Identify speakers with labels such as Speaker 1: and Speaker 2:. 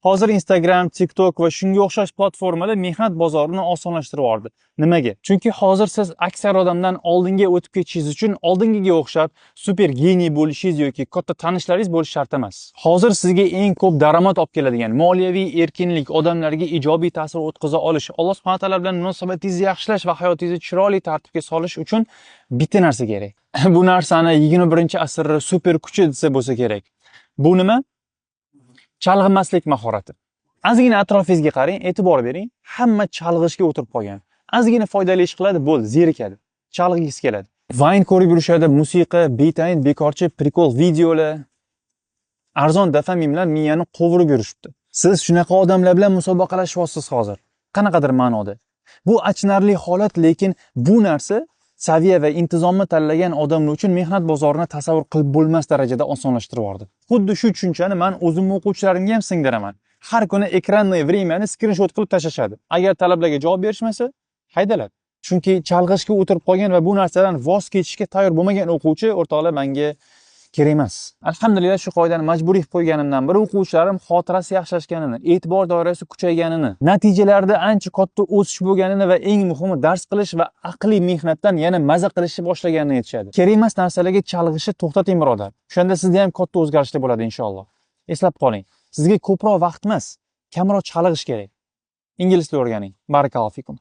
Speaker 1: Hozir Instagram, TikTok va shunga o'xshash platformalar mehnat bozorini osonlashtirib yubordi. Nimaga? Chunki hozir siz aksar odamdan oldinga o'tib ketishingiz uchun oldingiga o'xshab super geniy bo'lishingiz yoki katta tanishlaringiz bo'lishi shart emas. Hozir sizga eng ko'p daromad olib keladigan moliyaviy erkinlik, odamlarga ijobiy ta'sir o'tkaza olish, Alloh subhanahu va taolo bilan munosabatingizni yaxshilash va hayotingizni chiroyli tartibga solish uchun bitta narsa kerak. Bu narsani 21-asrda super kuchi desa bo'lsa kerak. Bu nima? Chalg'imaslik mahorati. Ozgina atrofingizga qarang, e'tibor bering, hamma chalg'ishga o'tirib qolgan. Ozgina foydali ish qiladi, bo'ldi, zerikadi. Chalg'igisi keladi. Vine ko'rib yurishadi, musiqa, betayin, bekorchi, prikol videolar, arzon dopamинlar miyani qovurib yurishibdi. Siz shunaqa odamlar bilan musobaqalashyapsiz hozir. Qanaqadir ma'noda. Bu achinarli holat, lekin bu narsa saviya va intizomni tanlagan odamlar uchun mehnat bozorini tasavvur qilib bo'lmas darajada osonlashtirib yubordi. Xuddi shu tushunchani men o'zimning o'quvchilarimga ham singdiraman. Har kuni ekranni vremyani skrinshot qilib tashashadi. Agar talablarga javob berishmasa, haydaladi. Chunki chalg'ishga o'tirib qolgan va bu narsadan voz kechishga tayyor bo'lmagan o'quvchi o'rtoqlar menga kerak emas. Alhamdulillah shu qoidani majburiy qilib qo'yganimdan biri o'quvchilarim xotirasi yaxshilashganini, e'tibor doirasi kuchayganini, natijalarda ancha katta o'sish bo'lganini va eng muhimi dars qilish va aqliy mehnatdan yana maza qilishni boshlaganini aytishadi. Kerak emas narsalarga chalg'ishni to'xtating birodar. Shunda sizda ham katta o'zgarishlar bo'ladi inshaalloh. Eslab qoling. Sizga ko'proq vaqt emas, kamroq chalg'ish kerak. Ingliz tilini o'rganing. Barakallohu fikum.